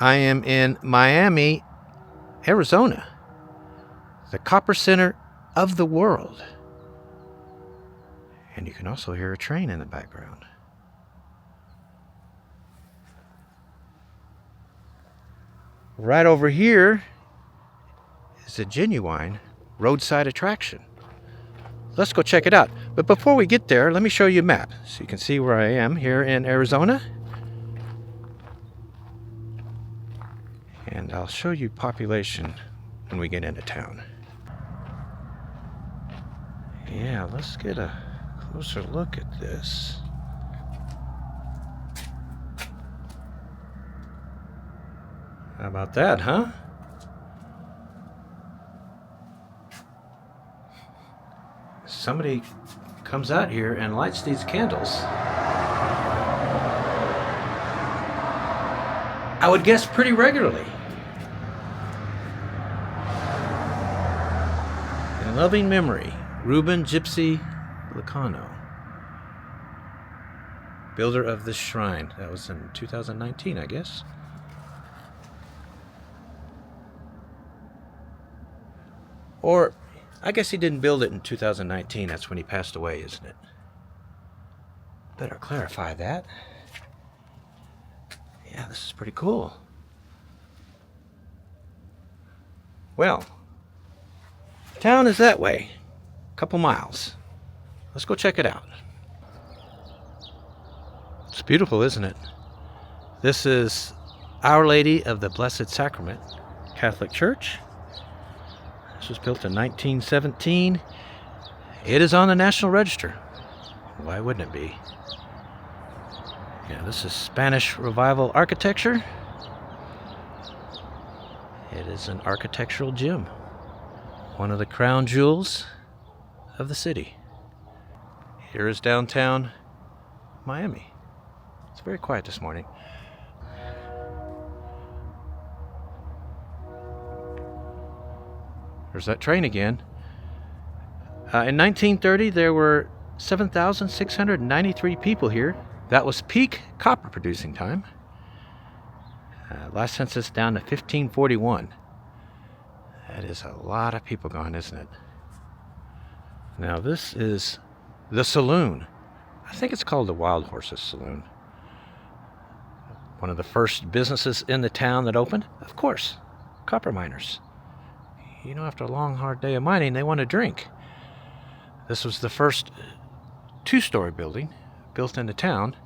I am in Miami, Arizona, the copper center of the world. And you can also hear a train in the background. Right over here is a genuine roadside attraction. Let's go check it out. But before we get there, let me show you a map so you can see where I am here in Arizona. And I'll show you population when we get into town. Yeah, let's get a closer look at this. How about that, huh? Somebody comes out here and lights these candles. I would guess pretty regularly. In loving memory, Reuben Gypsy Lacano, builder of this shrine. That was in 2019, I guess. Or, I guess he didn't build it in 2019. That's when he passed away, isn't it? Better clarify that. Yeah, this is pretty cool. Well, town is that way. A couple miles. Let's go check it out. It's beautiful, isn't it? This is Our Lady of the Blessed Sacrament Catholic Church. This was built in 1917. It is on the National Register. Why wouldn't it be? Yeah, this is Spanish Revival architecture. It is an architectural gem. One of the crown jewels of the city. Here is downtown Miami. It's very quiet this morning. There's that train again. In 1930, there were 7,693 people here. That was peak copper producing time. Last census down to 1541. That is a lot of people gone, isn't it? Now this is the saloon. I think it's called the Wild Horses Saloon. One of the first businesses in the town that opened. Of course, copper miners. You know, after a long, hard day of mining, they want to drink. This was the first two-story building built into town.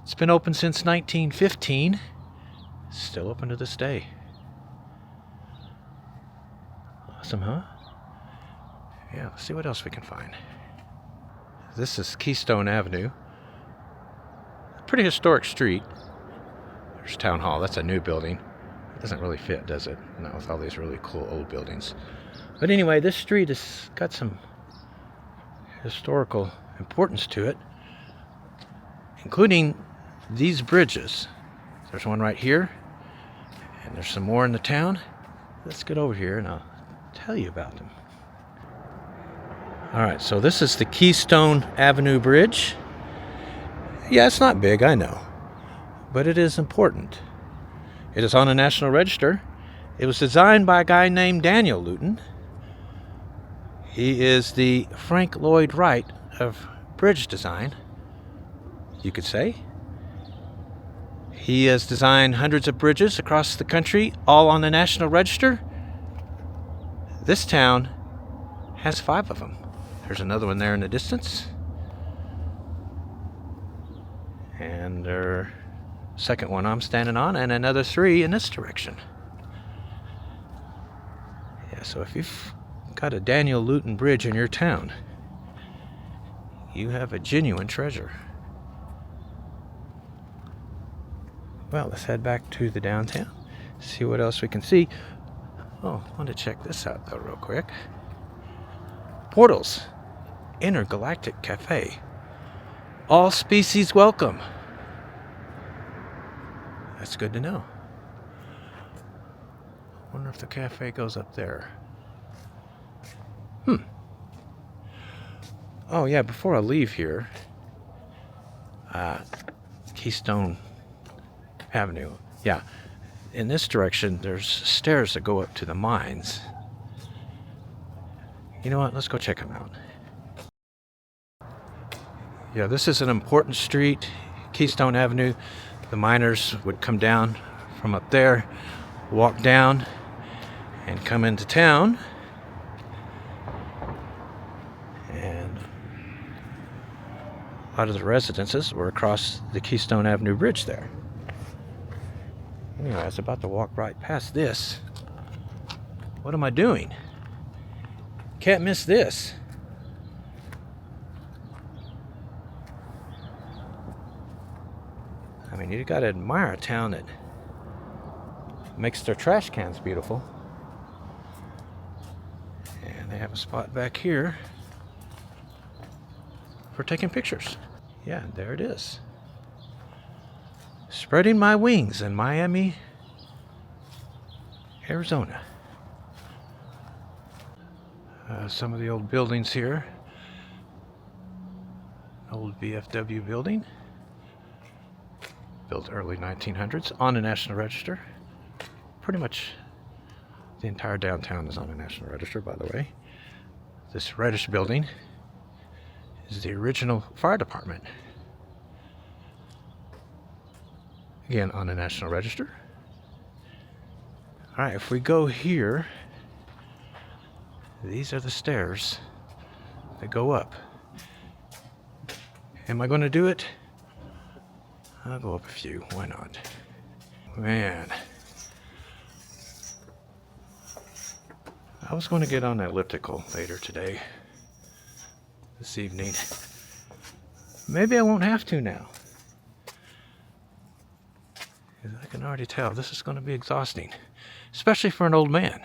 It's been open since 1915. Still open to this day. Awesome, huh? Yeah, let's see what else we can find. This is Keystone Avenue. A pretty historic street. There's Town Hall. That's a new building. It doesn't really fit, does it? Not with all these really cool old buildings. But anyway, this street has got some historical importance to it, including these bridges. There's one right here, and there's some more in the town. Let's get over here and I'll tell you about them. Alright, so this is the Keystone Avenue Bridge. Yeah, it's not big, I know, but it is important. It is on the National Register. It was designed by a guy named Daniel Luton. He is the Frank Lloyd Wright of bridge design, you could say. He has designed hundreds of bridges across the country, all on the National Register. This town has 5 of them. There's another one there in the distance. And there's second one I'm standing on, and another 3 in this direction. Yeah, so if you've got a Daniel Luton Bridge in your town, you have a genuine treasure. Well, let's head back to the downtown, see what else we can see. Oh, I want to check this out though real quick. Portals, Intergalactic Cafe. All species welcome. That's good to know. I wonder if the cafe goes up there. Oh yeah, before I leave here, Keystone Avenue. Yeah, in this direction, there's stairs that go up to the mines. You know what? Let's go check them out. Yeah, this is an important street, Keystone Avenue. The miners would come down from up there, walk down, and come into town. And a lot of the residences were across the Keystone Avenue Bridge there. Anyway, I was about to walk right past this. What am I doing? Can't miss this. I mean, you gotta admire a town that makes their trash cans beautiful. And they have a spot back here for taking pictures. Yeah, there it is. Spreading my wings in Miami, Arizona. Some of the old buildings here. Old VFW building. Built early 1900s on the National Register. Pretty much the entire downtown is on the National Register, by the way. This reddish building is the original fire department. Again, on the National Register. All right, if we go here, these are the stairs that go up. Am I going to do it? I'll go up a few. Why not? Man. I was going to get on the elliptical later today. This evening. Maybe I won't have to now. I can already tell this is going to be exhausting. Especially for an old man.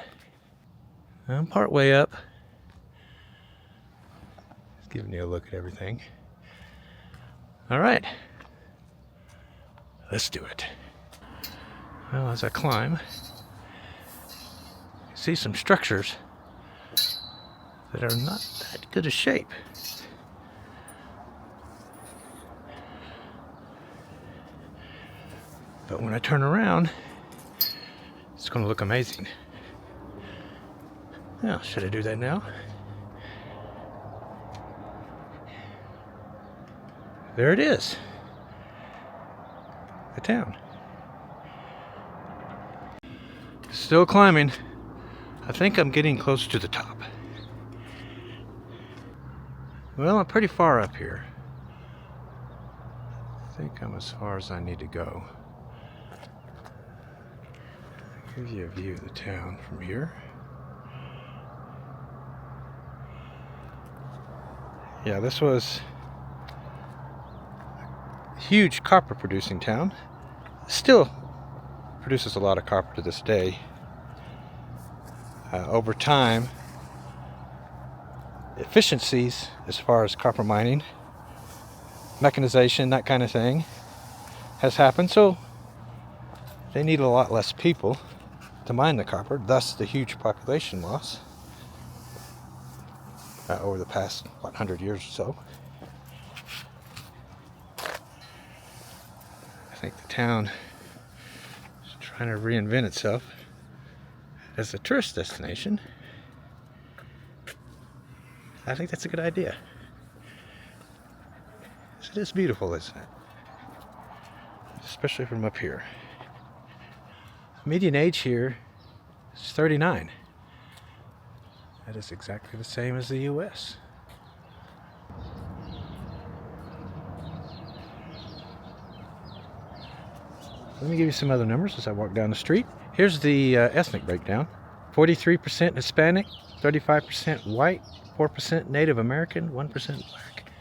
I'm part way up. Just giving you a look at everything. Alright. Let's do it. Well, as I climb, I see some structures that are not that good a shape. But when I turn around, it's going to look amazing. Now, should I do that now? There it is. The town. Still climbing. I think I'm getting close to the top. Well, I'm pretty far up here. I think I'm as far as I need to go. I'll give you a view of the town from here. Yeah, this was a huge copper producing town. Still produces a lot of copper to this day. Over time, efficiencies as far as copper mining, mechanization, that kind of thing has happened, so they need a lot less people to mine the copper, thus the huge population loss over the past 100 years or so. I think the town is trying to reinvent itself as a tourist destination. I think that's a good idea. It is beautiful, isn't it? Especially from up here. The median age here is 39. That is exactly the same as the U.S. Let me give you some other numbers as I walk down the street. Here's the ethnic breakdown. 43% Hispanic, 35% white, 4% Native American, 1% black.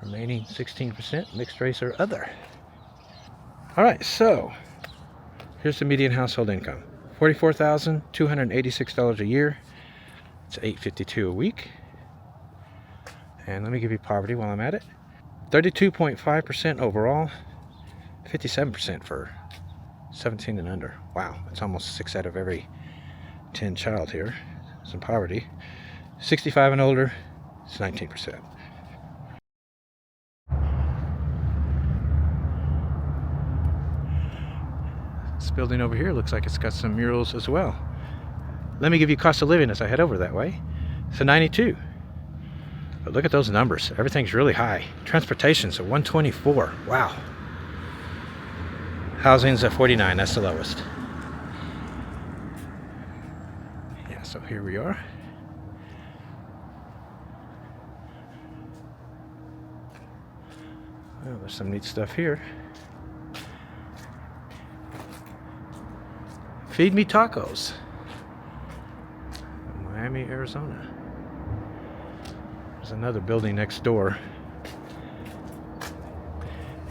Remaining 16% mixed race or other. Alright, so here's the median household income. $44,286 a year. It's $852 a week. And let me give you poverty while I'm at it. 32.5% overall, 57% for 17 and under. Wow, it's almost 6 out of every 10 child here is in poverty. 65 and older, it's 19%. building over here looks like it's got some murals as well. Let me give you cost of living as I head over that way. It's a 92. But look at those numbers. Everything's really high. Transportation's a 124. Wow. Housing's a 49. That's the lowest. Yeah, so here we are. Well, there's some neat stuff here. Feed me tacos. Miami, Arizona. There's another building next door.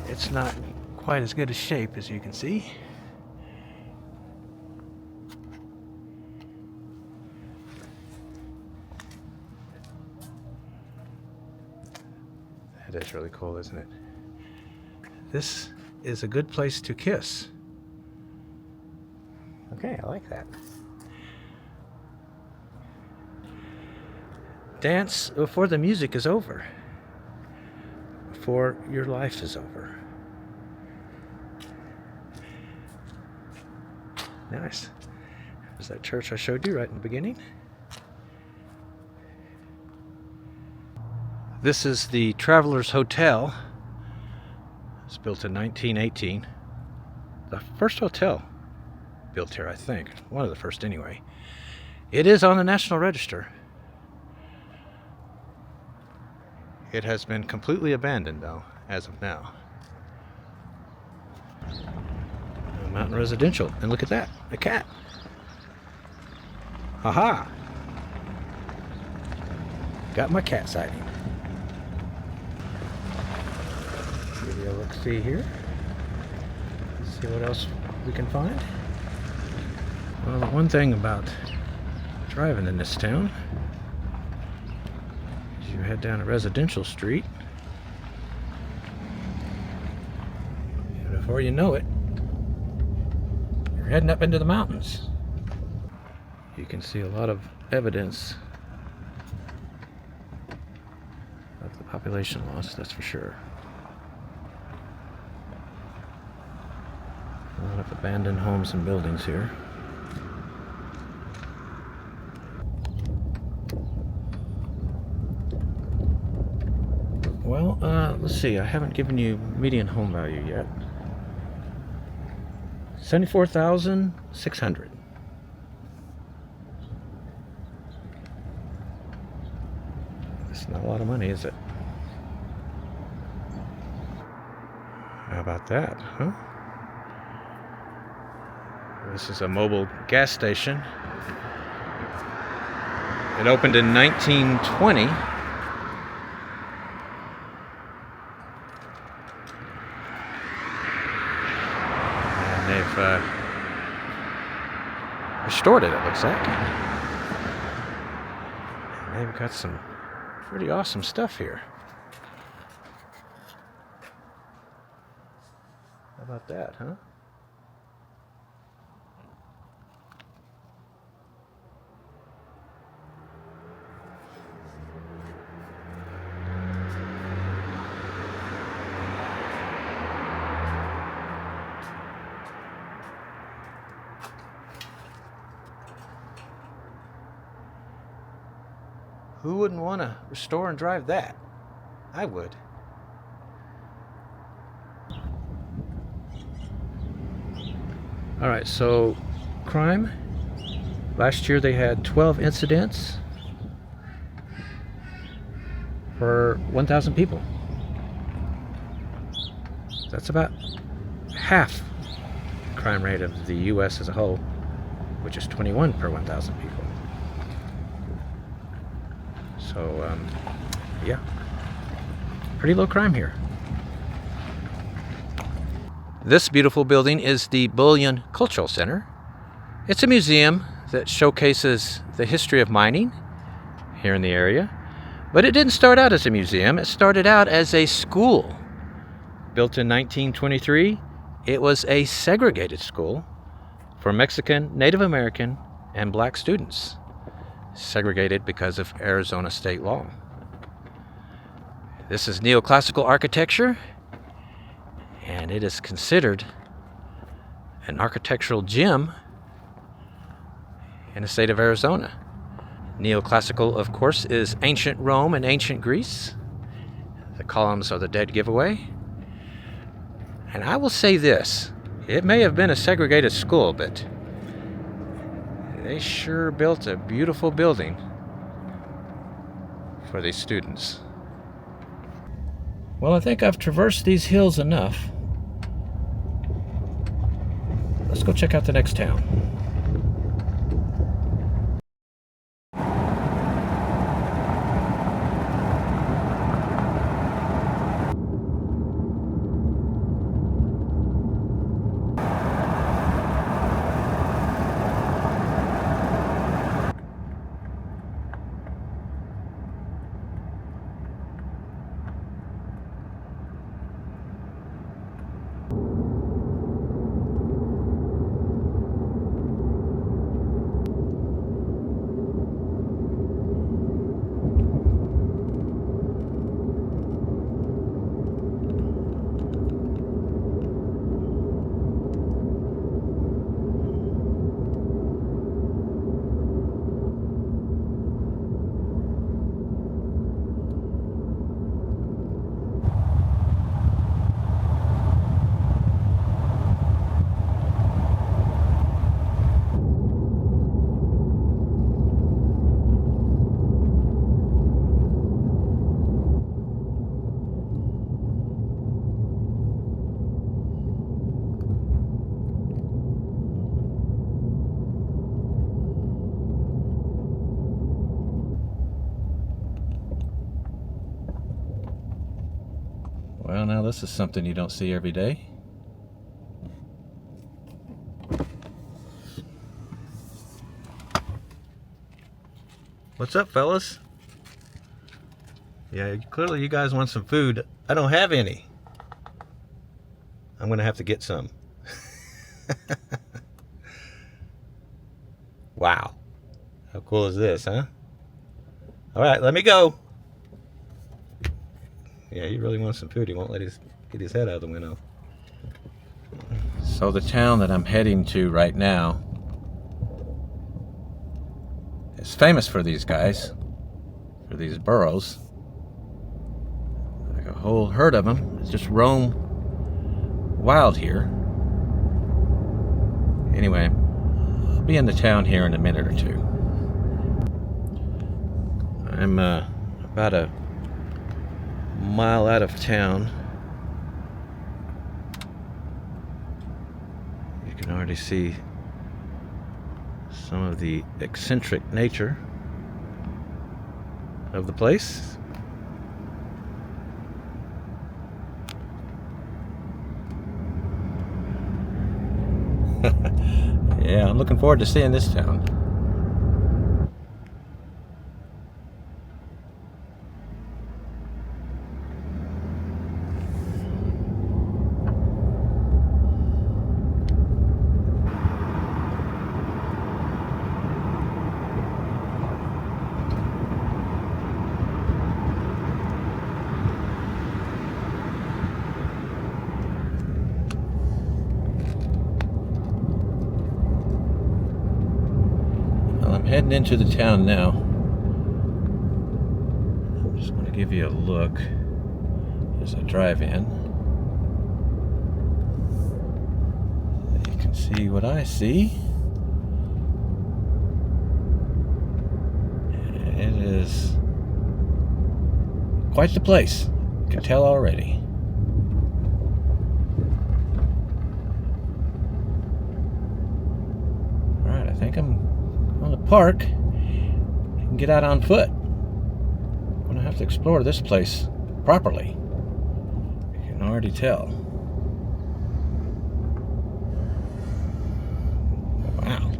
It's not quite as good a shape as you can see. That is really cool, isn't it? This is a good place to kiss. Okay, I like that. Dance before the music is over. Before your life is over. Nice. There's that church I showed you right in the beginning. This is the Travelers Hotel. It's built in 1918. The first hotel built here, I think. One of the first anyway. It is on the National Register. It has been completely abandoned though, as of now. Mountain residential. And look at that, a cat. Haha. Got my cat sighting. Give you a look-see here. See what else we can find. Well, the one thing about driving in this town is you head down a residential street, and before you know it, you're heading up into the mountains. You can see a lot of evidence of the population loss, that's for sure. A lot of abandoned homes and buildings here. Well, let's see. I haven't given you median home value yet. $74,600. That's not a lot of money, is it? How about that, huh? This is a mobile gas station. It opened in 1920. And they've restored it, looks like. And they've got some pretty awesome stuff here. How about that, huh? Who wouldn't want to restore and drive that? I would. All right, so crime. Last year they had 12 incidents per 1,000 people. That's about half the crime rate of the U.S. as a whole, which is 21 per 1,000 people. So, yeah, pretty low crime here. This beautiful building is the Bullion Cultural Center. It's a museum that showcases the history of mining here in the area. But it didn't start out as a museum. It started out as a school. Built in 1923, it was a segregated school for Mexican, Native American, and black students. Segregated because of Arizona state law. This is neoclassical architecture, and it is considered an architectural gem in the state of Arizona. Neoclassical, of course, is ancient Rome and ancient Greece. The columns are the dead giveaway. And I will say this, it may have been a segregated school, but they sure built a beautiful building for these students. Well, I think I've traversed these hills enough. Let's go check out the next town. Well, now this is something you don't see every day. What's up, fellas? Yeah, clearly you guys want some food. I don't have any. I'm gonna have to get some. Wow. How cool is this, huh? All right, let me go. Yeah, he really wants some food. He won't let get his head out of the window. So the town that I'm heading to right now is famous for these guys, for these burros. Like a whole herd of them. It's just roam wild here. Anyway, I'll be in the town here in a minute or two. I'm about a mile out of town. You can already see some of the eccentric nature of the place. Yeah, I'm looking forward to seeing this town. Heading into the town now. I'm just going to give you a look as I drive in. You can see what I see. It is quite the place. You can tell already. Alright, I think I'm on the park. You can get out on foot. I'm gonna have to explore this place properly. You can already tell. Wow.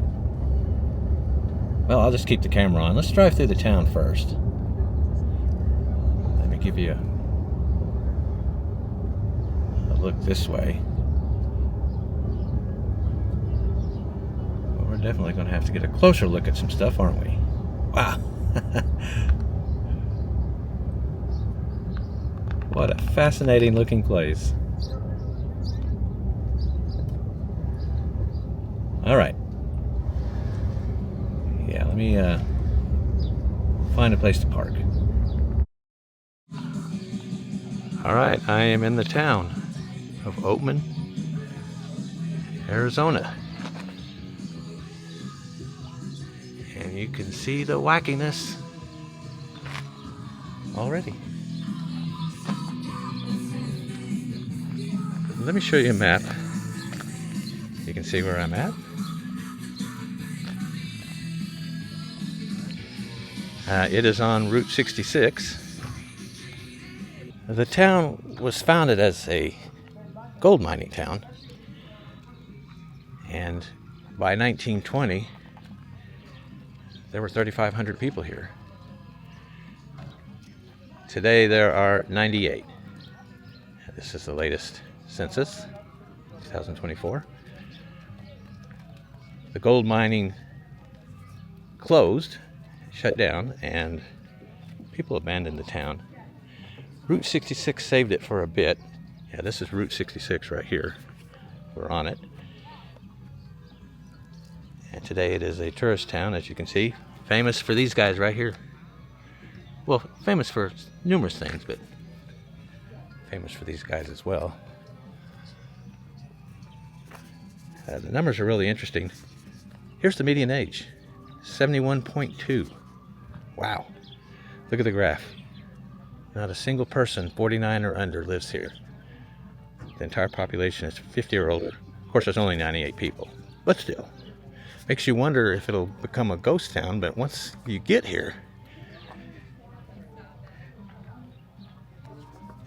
Well, I'll just keep the camera on. Let's drive through the town first. Let me give you a look this way. We're definitely going to have to get a closer look at some stuff, aren't we? Wow. What a fascinating looking place. All right. Yeah, let me find a place to park. All right, I am in the town of Oatman, Arizona. And you can see the wackiness already. Let me show you a map. You can see where I'm at. It is on Route 66. The town was founded as a gold mining town, and by 1920 there were 3,500 people here. Today there are 98. This is the latest census, 2024. The gold mining closed, shut down, and people abandoned the town. Route 66 saved it for a bit. Yeah, this is Route 66 right here. We're on it. And today it is a tourist town, as you can see. Famous for these guys right here. Well, famous for numerous things, but famous for these guys as well. The numbers are really interesting. Here's the median age, 71.2. Wow. Look at the graph. Not a single person 49 or under lives here. The entire population is 50 or older. Of course, there's only 98 people, but still. Makes you wonder if it'll become a ghost town, but once you get here,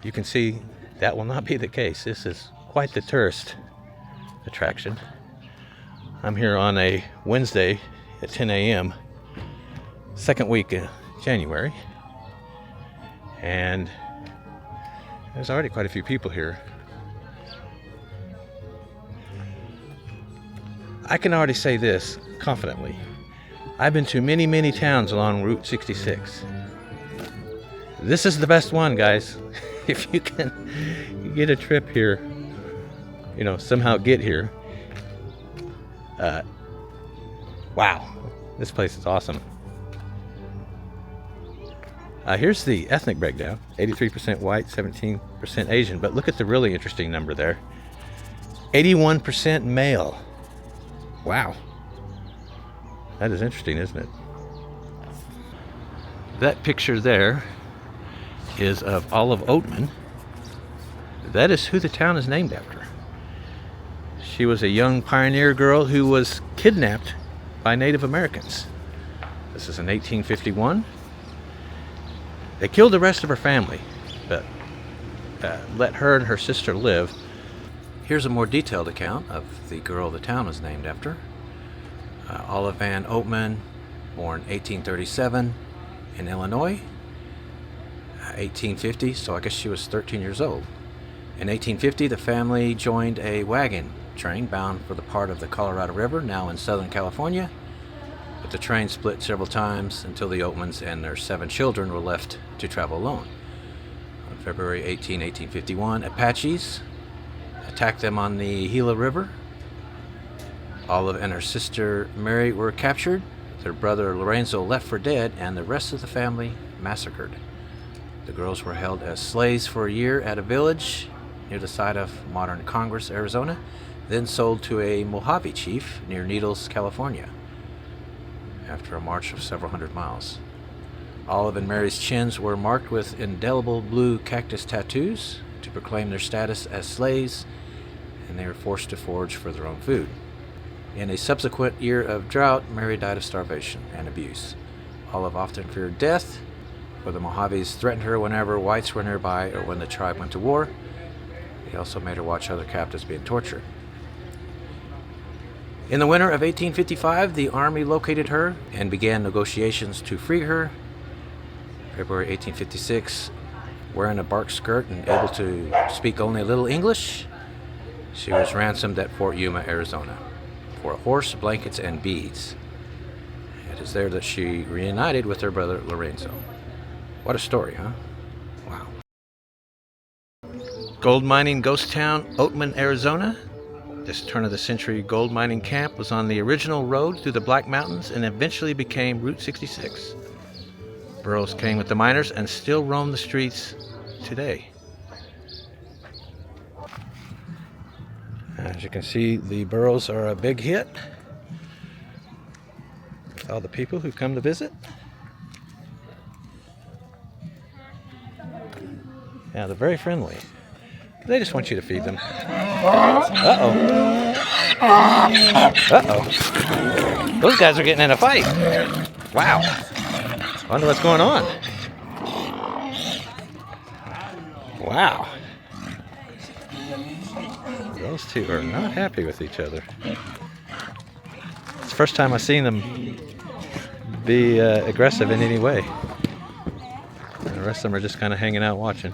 you can see that will not be the case. This is quite the tourist attraction. I'm here on a Wednesday at 10 a.m., second week of January, and there's already quite a few people here. I can already say this confidently. I've been to many, many towns along Route 66. This is the best one, guys. If you can get a trip here, somehow get here. Wow, this place is awesome. Here's the ethnic breakdown. 83% white, 17% Asian. But look at the really interesting number there. 81% male. Wow. That is interesting, isn't it? That picture there is of Olive Oatman. That is who the town is named after. She was a young pioneer girl who was kidnapped by Native Americans. This is in 1851. They killed the rest of her family, but let her and her sister live. Here's a more detailed account of the girl the town is named after. Olive Oatman, born 1837 in Illinois. 1850, so I guess she was 13 years old. In 1850, the family joined a wagon train bound for the part of the Colorado River, now in Southern California. But the train split several times until the Oatmans and their 7 children were left to travel alone. On February 18, 1851, Apaches attacked them on the Gila River. Olive and her sister Mary were captured. Their brother Lorenzo left for dead, and the rest of the family massacred. The girls were held as slaves for a year at a village near the site of modern Congress, Arizona, then sold to a Mojave chief near Needles, California, after a march of several hundred miles. Olive and Mary's chins were marked with indelible blue cactus tattoos to proclaim their status as slaves, and they were forced to forage for their own food. In a subsequent year of drought, Mary died of starvation and abuse. Olive often feared death, for the Mojaves threatened her whenever whites were nearby or when the tribe went to war. They also made her watch other captives being tortured. In the winter of 1855, the army located her and began negotiations to free her. February 1856, wearing a bark skirt and able to speak only a little English, she was ransomed at Fort Yuma, Arizona, for a horse, blankets, and beads. It is there that she reunited with her brother Lorenzo. What a story, huh? Wow. Gold mining ghost town, Oatman, Arizona. This turn-of-the-century gold mining camp was on the original road through the Black Mountains and eventually became Route 66. Burros came with the miners and still roam the streets today. As you can see, the Burros are a big hit with all the people who come to visit. Yeah, they're very friendly. They just want you to feed them. Uh-oh. Uh-oh. Those guys are getting in a fight. Wow. Wonder what's going on. Wow. Those two are not happy with each other. It's the first time I've seen them be aggressive in any way. The rest of them are just kind of hanging out watching.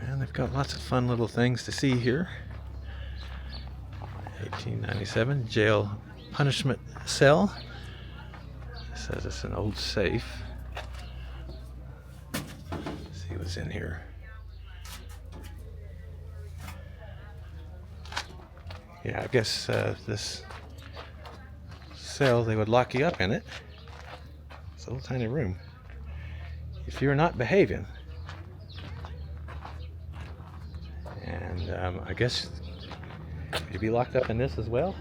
And they've got lots of fun little things to see here. 1897 jail punishment cell. It says it's an old safe. Let's see what's in here. Yeah, I guess this cell, they would lock you up in it. It's a little tiny room. If you're not behaving. And I guess you'd be locked up in this as well.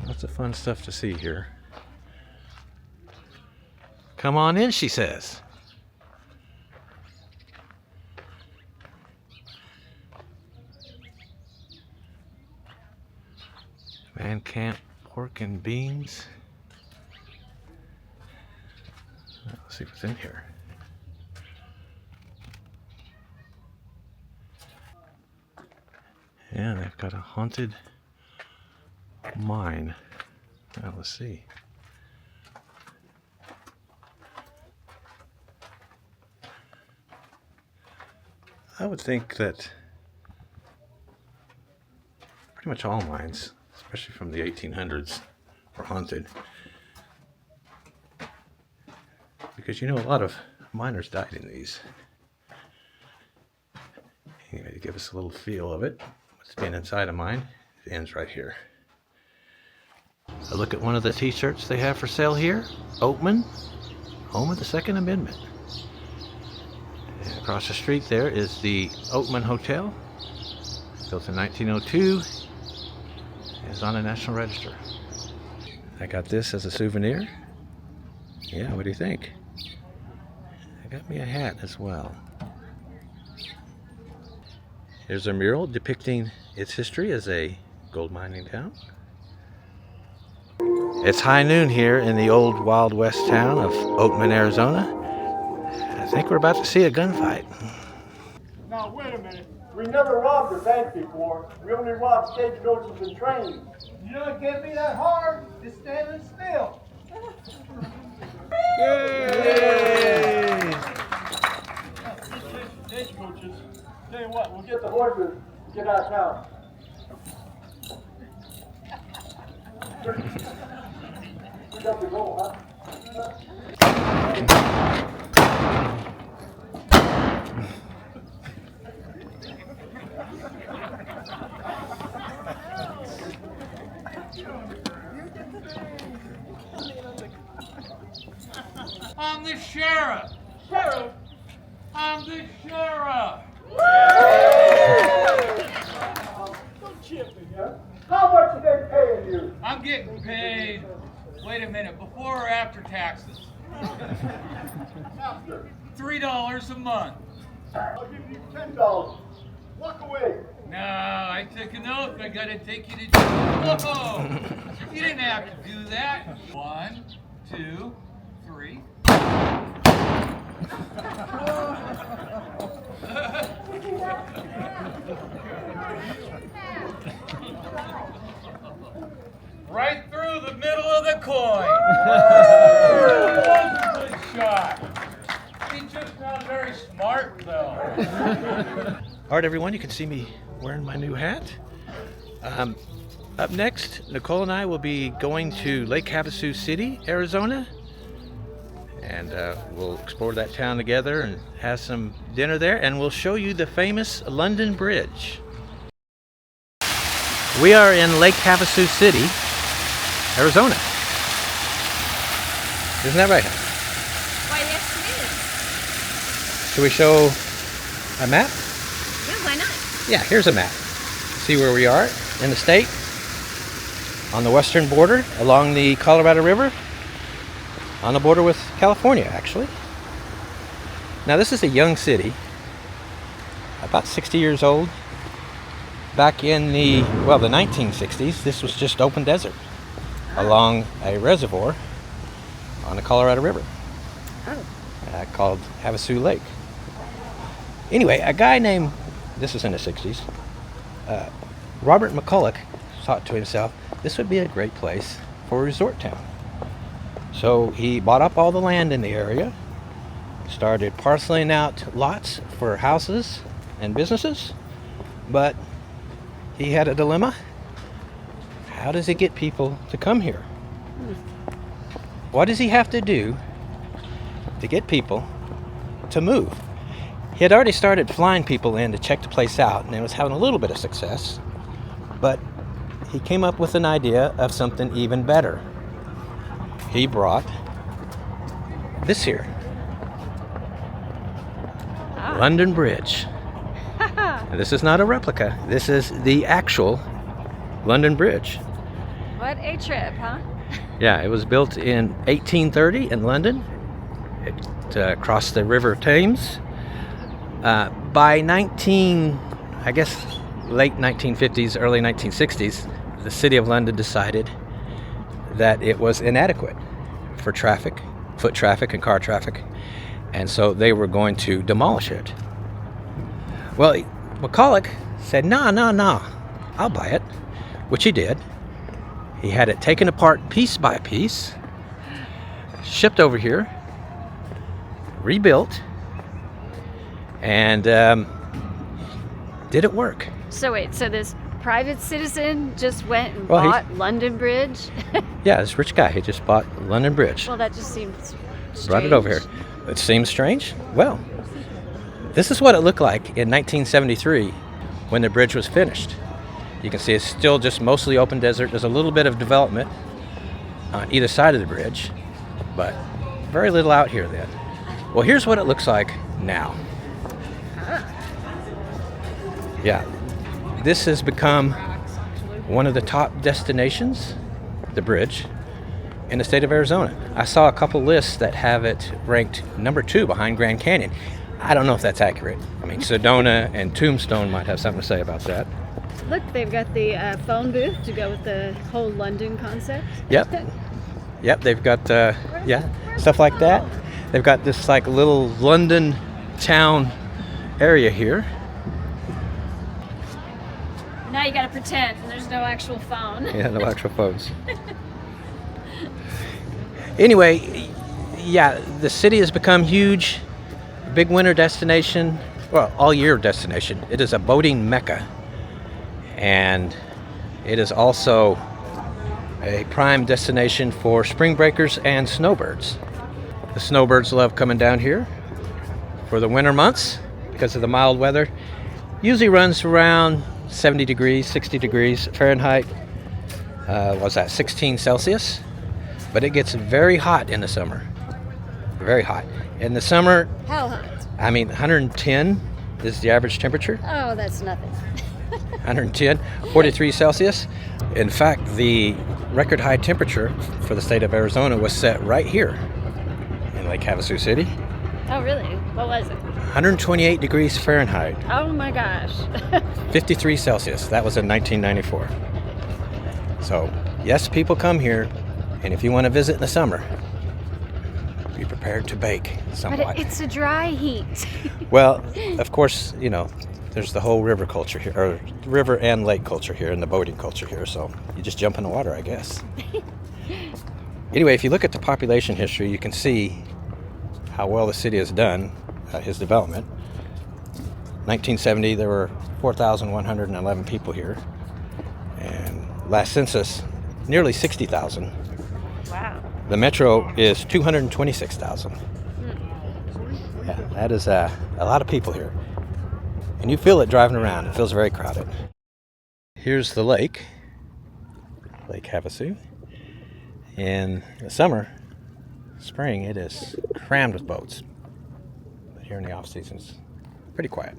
Lots of fun stuff to see here. Come on in, she says. Man camp pork and beans. Let's see what's in here. Yeah, they've got a haunted mine. Well, let's see. I would think that pretty much all mines, especially from the 1800s, were haunted. Because you know, a lot of miners died in these. Anyway, to give us a little feel of it, what's been inside a mine, it ends right here. A look at one of the t-shirts they have for sale here. Oatman, home of the Second Amendment. And across the street there is the Oatman Hotel, built in 1902. It's on the National Register. I got this as a souvenir. Yeah, what do you think? I got me a hat as well. Here's a mural depicting its history as a gold mining town. It's high noon here in the old Wild West town of Oatman, Arizona. I think we're about to see a gunfight. Now, wait a minute. We never robbed a bank before. We only robbed stagecoaches and trains. You don't get me that hard. Just standing still. Yay! Stagecoaches. Tell you what, we'll get the horses and get out of town. We got to go, huh? I'm the sheriff. Sheriff! I'm the sheriff. Don't chip me, huh? How much are they paying you? I'm getting paid. Wait a minute, before or after taxes? After. $3 a month. I'll give you $10. Walk away. No, I took an oath. I gotta take you to jail. Whoa! You didn't have to do that. 1, 2, 3. Right through the middle of the coin. That was a good shot. He just not very smart, though. All right, everyone, you can see me wearing my new hat. Up next, Nicole and I will be going to Lake Havasu City, Arizona. And we'll explore that town together and have some dinner there, and we'll show you the famous London Bridge. We are in Lake Havasu City, Arizona. Isn't that right? Why, yes, it is. Should we show a map? Yeah, why not? Yeah, here's a map. See where we are in the state, on the western border, along the Colorado River, on the border with California, actually. Now, this is a young city, about 60 years old. Back in the 1960s, this was just open desert along a reservoir on the Colorado River called Havasu Lake. Anyway, a guy named, this was in the 60s, Robert McCulloch thought to himself, this would be a great place for a resort town. So he bought up all the land in the area, started parceling out lots for houses and businesses, but he had a dilemma. How does he get people to come here? What does he have to do to get people to move? He had already started flying people in to check the place out, and he was having a little bit of success, but he came up with an idea of something even better. He brought this here, London Bridge. This is not a replica. This is the actual London Bridge. What a trip, huh? Yeah, it was built in 1830 in London. It crossed the River Thames. By late 1950s, early 1960s, the City of London decided that it was inadequate for traffic, foot traffic and car traffic, and so they were going to demolish it. Well, McCulloch said, no, I'll buy it, which he did. He had it taken apart piece by piece, shipped over here, rebuilt, and did it work? So wait, so this private citizen just went and bought London Bridge? Yeah, this rich guy, he just bought London Bridge. Well, that just seems strange. Brought it over here. It seems strange? Well, this is what it looked like in 1973 when the bridge was finished. You can see it's still just mostly open desert. There's a little bit of development on either side of the bridge, but very little out here then. Well, here's what it looks like now. Yeah, this has become one of the top destinations, the bridge, in the state of Arizona. I saw a couple lists that have it ranked number 2 behind Grand Canyon. I don't know if that's accurate. I mean, Sedona and Tombstone might have something to say about that. Look, they've got the phone booth to go with the whole London concept. Yep, they've got, stuff like that. They've got this like little London town area here. Now you gotta pretend there's no actual phone. Yeah, no actual phones. Anyway, yeah, the city has become huge, big winter destination, well, all year destination. It is a boating mecca, and it is also a prime destination for spring breakers and snowbirds. The snowbirds love coming down here for the winter months because of the mild weather. Usually runs around 70 degrees, 60 degrees Fahrenheit. What's that, 16 Celsius? But it gets very hot in the summer. Very hot. In the summer, How hot? I mean, 110 is the average temperature. Oh, that's nothing. 110, 43 Celsius. In fact, the record high temperature for the state of Arizona was set right here in Lake Havasu City. Oh, really? What was it? 128 degrees Fahrenheit. Oh my gosh. 53 Celsius. That was in 1994. So, yes, people come here, and if you want to visit in the summer, be prepared to bake somewhat. But it's a dry heat. Well, of course, you know, there's the whole river culture here, or river and lake culture here, and the boating culture here, so you just jump in the water, I guess. Anyway, if you look at the population history, you can see how well the city has done his development. 1970, there were 4,111 people here, and last census, nearly 60,000. Wow. The metro is 226,000. Yeah, that is a lot of people here. And you feel it driving around. It feels very crowded. Here's the lake, Lake Havasu. In the summer, spring, it is crammed with boats. But here in the off season, it's pretty quiet.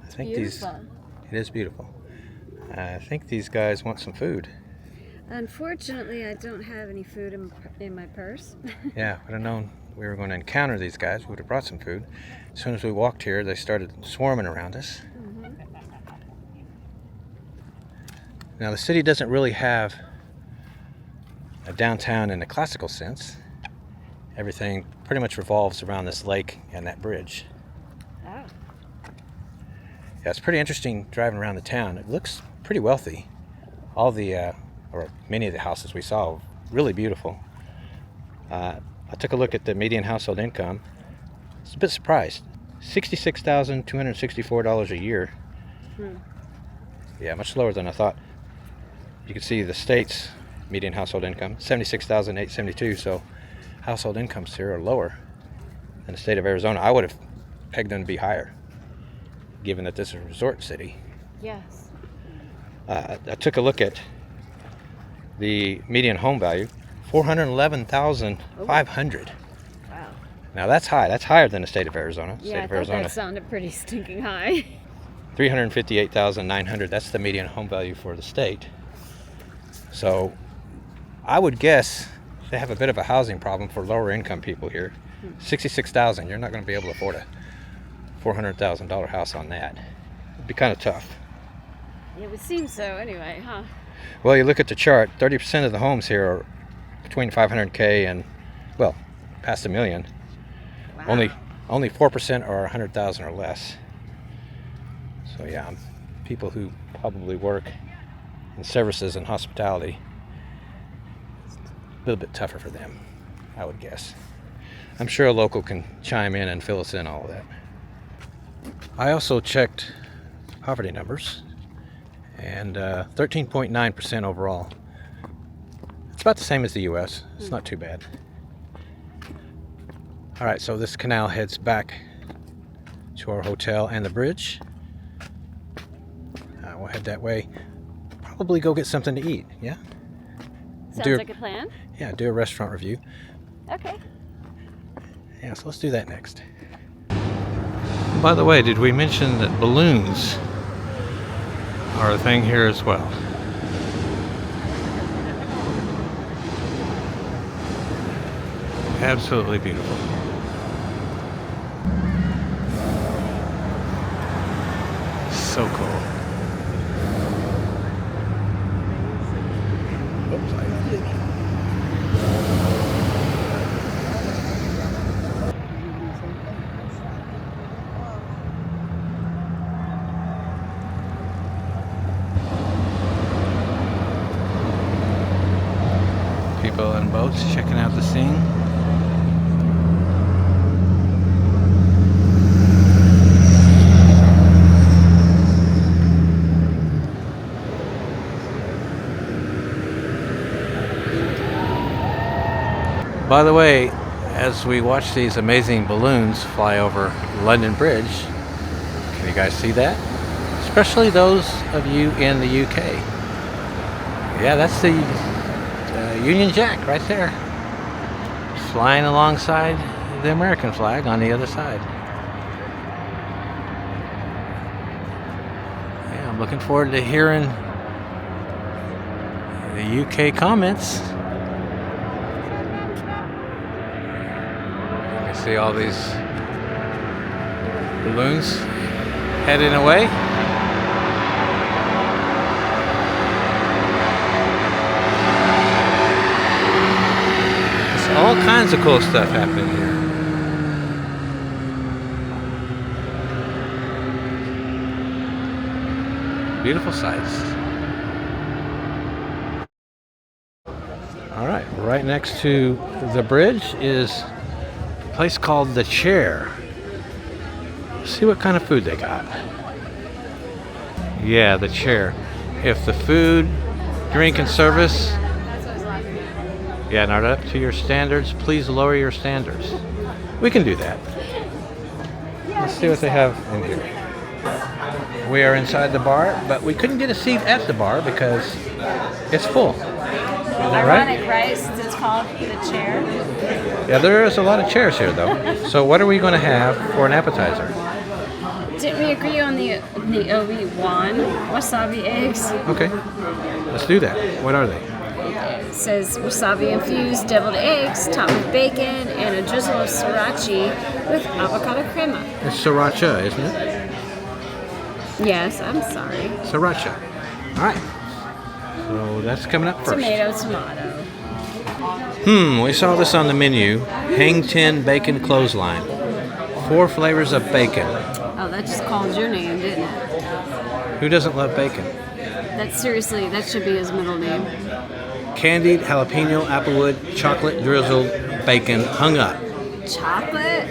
I think Beautiful. it is beautiful. I think these guys want some food. Unfortunately, I don't have any food in my purse. Yeah, if I'd have known we were going to encounter these guys, we would have brought some food. As soon as we walked here, they started swarming around us. Now, the city doesn't really have a downtown in the classical sense. Everything pretty much revolves around this lake and that bridge. Oh. Yeah, it's pretty interesting driving around the town. It looks pretty wealthy. All the, or many of the houses we saw, really beautiful. I took a look at the median household income. I was a bit surprised. $66,264 a year. Yeah, much lower than I thought. You can see the state's median household income, $76,872. So household incomes here are lower than the state of Arizona. I would have pegged them to be higher, given that this is a resort city. Yes. I took a look at the median home value, $411,500. Wow. Now that's high. That's higher than the state of Arizona. Yeah, I thought that sounded pretty stinking high. $358,900. That's the median home value for the state. So I would guess they have a bit of a housing problem for lower income people here. $66,000. You're not going to be able to afford a $400,000 house on that. It'd be kind of tough. It would seem so anyway, huh? Well, you look at the chart, 30% of the homes here are between 500K and, well, past $1 million. Wow. Only 4% are 100,000 or less. So yeah, people who probably work in services and hospitality, it's a little bit tougher for them, I would guess. I'm sure a local can chime in and fill us in all of that. I also checked poverty numbers, and 13.9% overall. It's about the same as the U.S. It's not too bad. All right, so this canal heads back to our hotel and the bridge. We'll head that way. Probably go get something to eat, yeah? Sounds like a plan. Yeah, do a restaurant review. Okay. Yeah, so let's do that next. By the way, did we mention that balloons are a thing here as well? Absolutely beautiful. So cool. Oops, people in boats checking out the scene. By the way, as we watch these amazing balloons fly over London Bridge, can you guys see that? Especially those of you in the UK. Yeah, that's the Union Jack right there, flying alongside the American flag on the other side. Yeah, I'm looking forward to hearing the UK comments. You see all these balloons heading away. There's all kinds of cool stuff happening here. Beautiful sights. All right, right next to the bridge is a place called The Chair. See what kind of food they got. Yeah, The Chair. If the food, drink, and service Yeah, not up to your standards. Please lower your standards. We can do that. Let's see what they have in here. We are inside the bar, but we couldn't get a seat at the bar because it's full. Ironic, right? Since it's called the chair. Yeah, there is a lot of chairs here, though. So what are we going to have for an appetizer? Didn't we agree on the OB1 wasabi eggs? Okay, let's do that. What are they? It says wasabi infused deviled eggs topped with bacon and a drizzle of sriracha with avocado crema. It's sriracha, isn't it? Yes, I'm sorry. Sriracha. All right. So that's coming up first. Tomato. We saw this on the menu. Hang 10 bacon clothesline. 4 flavors of bacon. Oh, that just called your name, didn't it? Who doesn't love bacon? That should be his middle name. Candied jalapeno, applewood, chocolate drizzled bacon hung up. Chocolate?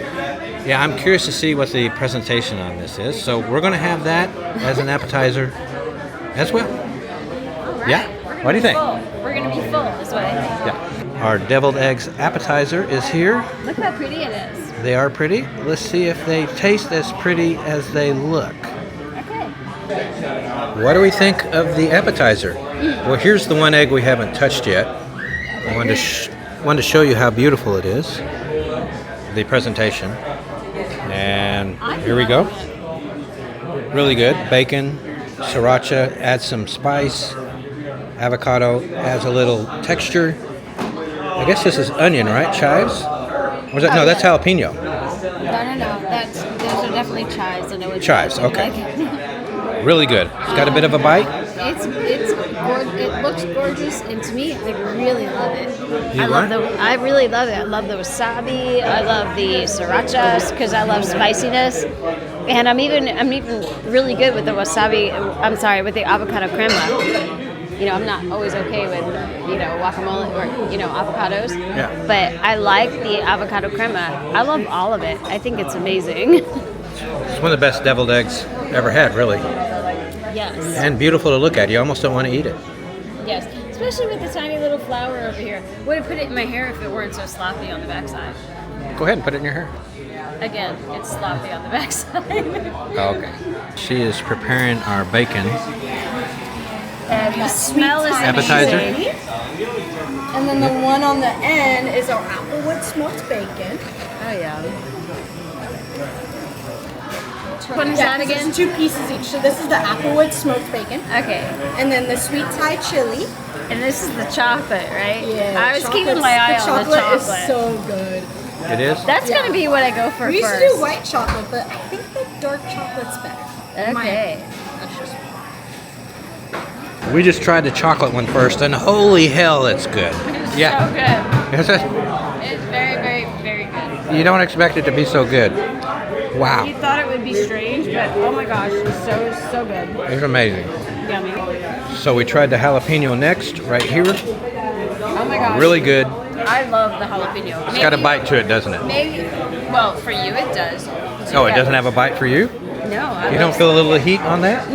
Yeah, I'm curious to see what the presentation on this is. So we're going to have that as an appetizer as well. All right. Yeah? What do you think? We're going to be full, is what I think. Yeah. Our deviled eggs appetizer is here. Look how pretty it is. They are pretty. Let's see if they taste as pretty as they look. Okay. What do we think of the appetizer? Well, here's the one egg we haven't touched yet. I wanted to show you how beautiful it is. The presentation. And here we go. Really good. Bacon, sriracha adds some spice. Avocado adds a little texture. I guess this is onion, right? Chives? Was that? No, that's jalapeno. No. Those are definitely chives. I know it's Chives, okay. Like. Really good. It's got a bit of a bite. It looks gorgeous, and to me, I really love it. I really love it. I love the wasabi. I love the sriracha because I love spiciness, and I'm even really good with the wasabi. I'm sorry, with the avocado crema. You know, I'm not always okay with, guacamole or, avocados. Yeah. But I like the avocado crema. I love all of it. I think it's amazing. It's one of the best deviled eggs ever had, really. Yes. And beautiful to look at. You almost don't want to eat it. Yes. Especially with the tiny little flower over here. Would have put it in my hair if it weren't so sloppy on the backside. Go ahead and put it in your hair. Again, it's sloppy on the backside. Okay. She is preparing our bacon. And the smell is Appetizer. amazing. And then the one on the end is our applewood smoked bacon. Oh, yeah. Which one is that again? It's 2 pieces each. So this is the applewood smoked bacon. Okay. And then the sweet Thai chili. And this is the chocolate, right? Yeah. I was keeping my eye on the chocolate. Is so good. It is? That's going to be what I go for We used first. to do white chocolate, but I think the dark chocolate's better. Okay. That's just We just tried the chocolate one first, and holy hell, it's good. It's Yeah. so good. Is it? It's very, very, very good. You don't expect it to be so good. Wow. You thought it would be strange, but oh my gosh, it's so good. It's amazing. Yummy. So we tried the jalapeno next, right here. Oh my gosh. Really good. I love the jalapeno. It's got a bite to it, doesn't it? Maybe, well, for you it does. Oh, it doesn't have a bite for you? No. You don't feel a little heat on that?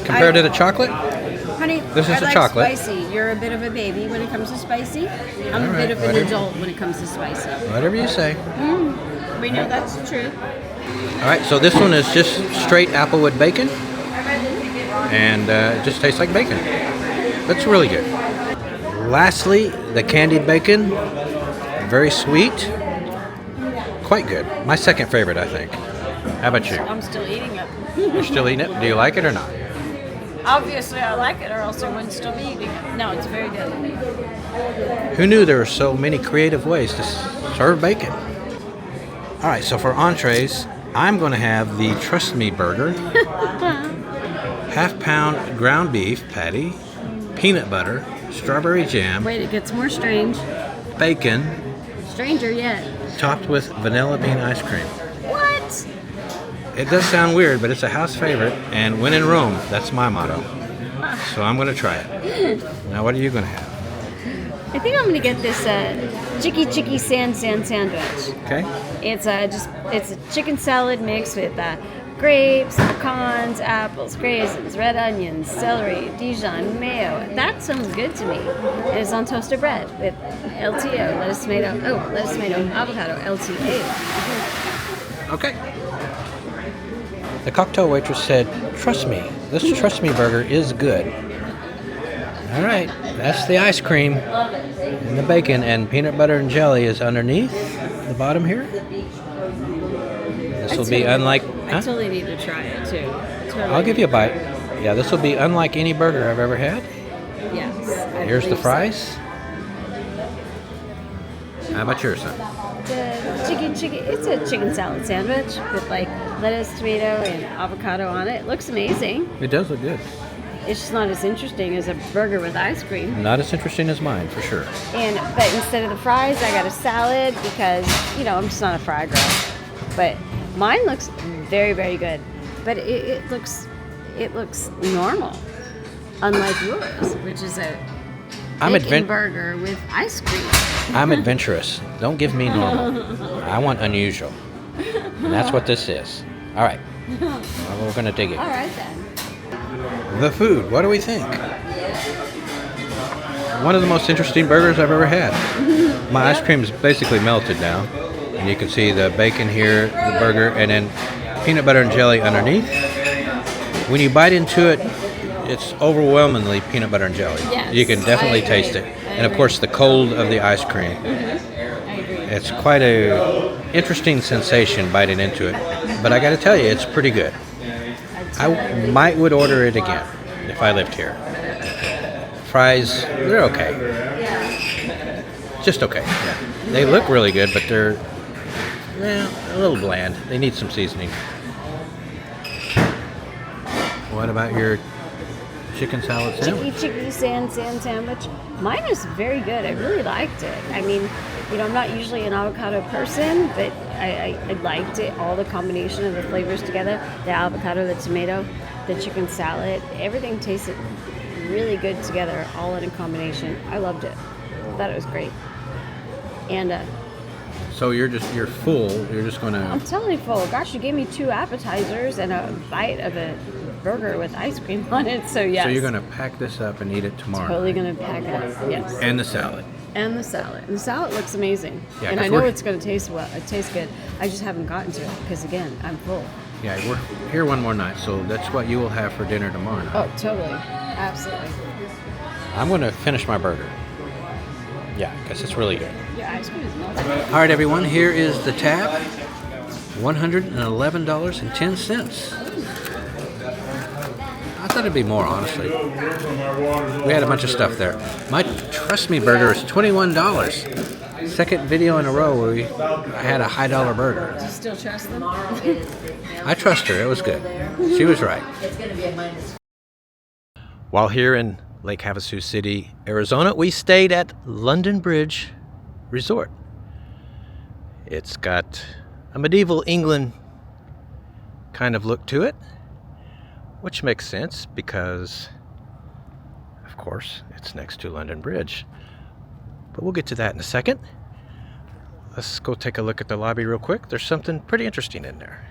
Compared to the chocolate? Honey, This is I the like chocolate. spicy. You're a bit of a baby when it comes to spicy. I'm All a right, bit of an whatever. adult when it comes to spicy. Whatever you say. We know that's true. All right, so this one is just straight applewood bacon. And it just tastes like bacon. That's really good. Lastly, the candied bacon. Very sweet. Quite good. My second favorite, I think. How about you? I'm still eating it. You're still eating it? Do you like it or not? Obviously, I like it, or else I wouldn't still be eating it. No, it's very good. Who knew there were so many creative ways to serve bacon? All right, so for entrees, I'm going to have the Trust Me burger, half-pound ground beef patty, peanut butter, strawberry jam, Wait, it gets more strange. bacon, Stranger yet. topped with vanilla bean ice cream. What? It does sound weird, but it's a house favorite, and when in Rome, that's my motto. So I'm going to try it. Now, what are you going to have? I think I'm gonna get this chicky sand sandwich. Okay? It's a chicken salad mixed with grapes, pecans, apples, raisins, red onions, celery, Dijon, mayo. That sounds good to me. And it's on toasted bread with LTO, lettuce, tomato, avocado, LTA. Okay. The cocktail waitress said, "Trust me, this Trust Me burger is good." All right, that's the ice cream and the bacon, and peanut butter and jelly is underneath the bottom here. This will be unlike... I totally need to try it too. Totally. I'll give you a bite. Yeah, this will be unlike any burger I've ever had. Yes. Here's the fries. How about yours, son? It's a chicken salad sandwich with like lettuce, tomato, and avocado on it. It looks amazing. It does look good. It's just not as interesting as a burger with ice cream. Not as interesting as mine, for sure. But instead of the fries, I got a salad because, I'm just not a fry girl. But mine looks very, very good. But it looks normal, unlike yours, which is a bacon burger with ice cream. I'm adventurous. Don't give me normal. I want unusual. And that's what this is. All right. Well, we're going to dig it. All right, then. The food. What do we think? One of the most interesting burgers I've ever had. My ice cream is basically melted now. And you can see the bacon here, the burger, and then peanut butter and jelly underneath. When you bite into it, it's overwhelmingly peanut butter and jelly. Yes, You can definitely taste it. And of course the cold of the ice cream. It's quite a interesting sensation biting into it. But I got to tell you, it's pretty good. I would order it again if I lived here. Fries, they're okay. Just okay. Yeah. They look really good, but they're a little bland. They need some seasoning. What about your chicken salad sandwich? Chicky sand sandwich. Mine was very good. I really liked it. I mean, I'm not usually an avocado person, but I liked it. All the combination of the flavors together, the avocado, the tomato, the chicken salad, everything tasted really good together, all in a combination. I loved it. I thought it was great. And So you're full. You're just gonna... I'm totally full. Gosh, you gave me 2 appetizers and a bite of a burger with ice cream on it. So yes. So you're gonna pack this up and eat it tomorrow. Totally gonna pack it up. Yes. And the salad. And the salad. And the salad looks amazing. Yeah, and I know it's going to taste well. It tastes good. I just haven't gotten to it because, again, I'm full. Yeah, we're here one more night, so that's what you will have for dinner tomorrow night. Oh, totally. Absolutely. I'm going to finish my burger. Yeah, because it's really good. Your ice cream is melting. All right, everyone, here is the tab. $111.10. I thought it'd be more, honestly. We had a bunch of stuff there. My Trust Me burger is $21. Second video in a row where I had a high dollar burger. Do you still trust them? I trust her. It was good. She was right. While here in Lake Havasu City, Arizona, we stayed at London Bridge Resort. It's got a medieval England kind of look to it, which makes sense because, of course, it's next to London Bridge. But we'll get to that in a second. Let's go take a look at the lobby real quick. There's something pretty interesting in there.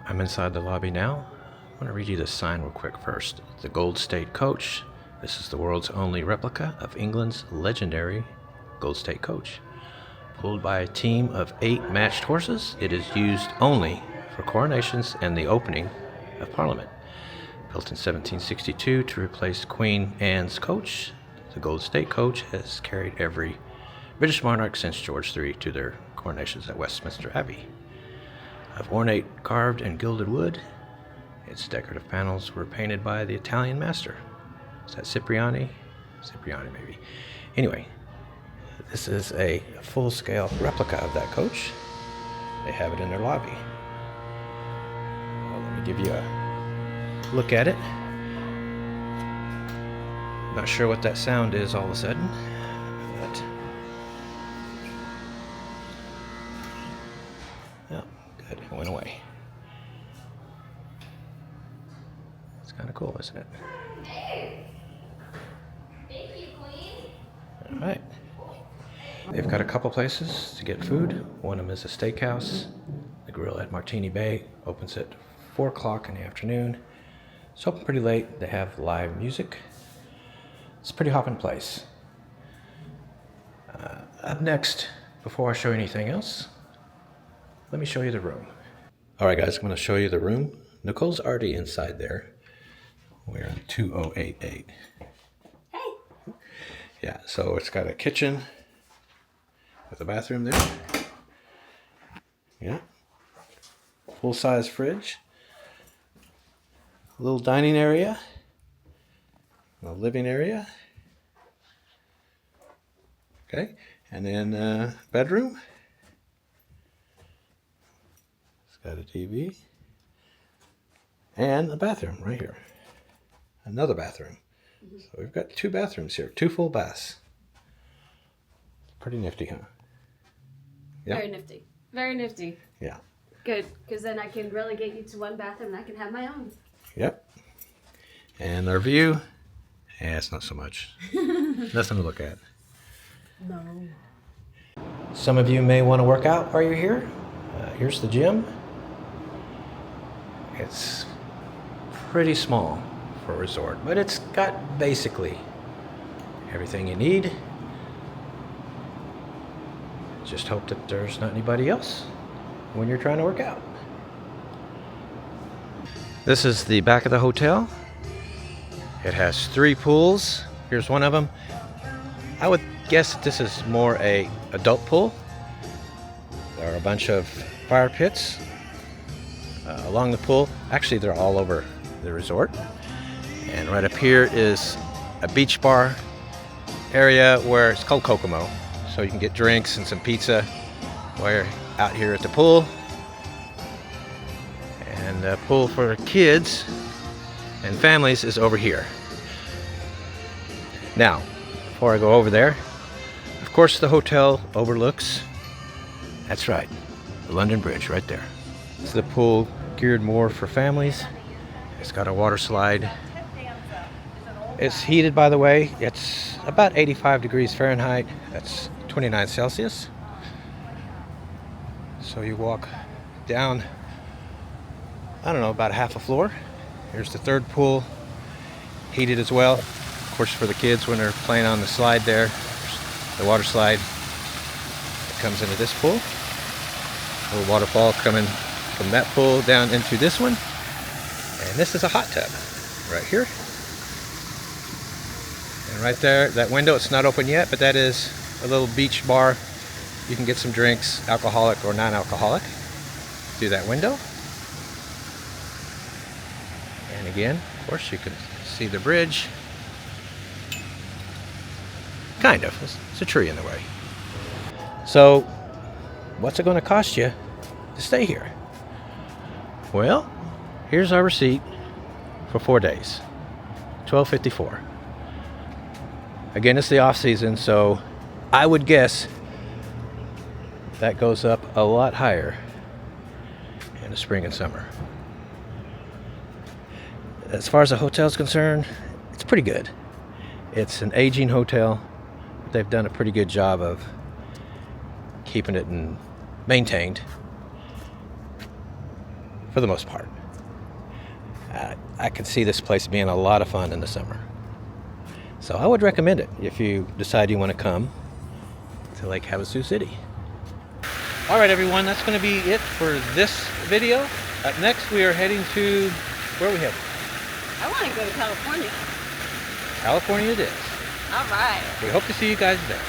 I'm inside the lobby now. I want to read you this sign real quick first. The Gold State Coach. This is the world's only replica of England's legendary Gold State Coach. Pulled by a team of 8 matched horses, it is used only for coronations and the opening of Parliament. Built in 1762 to replace Queen Anne's coach, the Gold State Coach has carried every British monarch since George III to their coronations at Westminster Abbey. Of ornate carved and gilded wood, its decorative panels were painted by the Italian master. Is that Cipriani? Cipriani, maybe. Anyway, this is a full-scale replica of that coach. They have it in their lobby. Well, let me give you a look at it. Not sure what that sound is all of a sudden, but oh, good, it went away. It's kind of cool, isn't it? Thank you, Queen. All right. They've got a couple places to get food. One of them is a steakhouse. The grill at Martini Bay opens at 4 o'clock in the afternoon. It's open pretty late. They have live music. It's a pretty hopping place. Up next, before I show you anything else, let me show you the room. All right, guys, I'm going to show you the room. Nicole's already inside there. We're on 2088. Hey. Yeah, so it's got a kitchen with a bathroom there. Yeah. Full-size fridge. A little dining area. A living area. Okay, and then bedroom. It's got a TV. And a bathroom right here. Another bathroom. So we've got 2 bathrooms here, 2 full baths. Pretty nifty, huh? Yeah. Very nifty. Very nifty. Yeah. Good, because then I can relegate you to 1 bathroom and I can have my own. Yep. And our view, it's not so much. Nothing to look at. No. Some of you may want to work out while you're here. Here's the gym. It's pretty small for a resort, but it's got basically everything you need. Just hope that there's not anybody else when you're trying to work out. This is the back of the hotel. It has 3 pools. Here's one of them. I would guess that this is more a adult pool. There are a bunch of fire pits along the pool. Actually, they're all over the resort. And right up here is a beach bar area where it's called Kokomo. So you can get drinks and some pizza while you're out here at the pool. And the pool for kids and families is over here. Now, before I go over there, of course the hotel overlooks, that's right, the London Bridge right there. It's the pool geared more for families. It's got a water slide. It's heated, by the way. It's about 85 degrees Fahrenheit. That's 29 Celsius. So you walk down, I don't know, about half a floor. Here's the 3rd pool, heated as well. Of course, for the kids when they're playing on the slide there, the water slide that comes into this pool. A little waterfall coming from that pool down into this one. And this is a hot tub right here. And right there, that window, it's not open yet, but that is a little beach bar. You can get some drinks, alcoholic or non-alcoholic, through that window. And again, of course, you can see the bridge. Kind of. It's a tree in the way. So, what's it going to cost you to stay here? Well, here's our receipt for 4 days. $12.54. Again, it's the off season, so I would guess that goes up a lot higher in the spring and summer. As far as the hotel is concerned, it's pretty good. It's an aging hotel. They've done a pretty good job of keeping it and maintained for the most part. I could see this place being a lot of fun in the summer. So I would recommend it if you decide you want to come to Lake Havasu City. All right, everyone, that's going to be it for this video. Up next, we are heading to, where are we heading? I want to go to California. California it is. All right. We hope to see you guys there.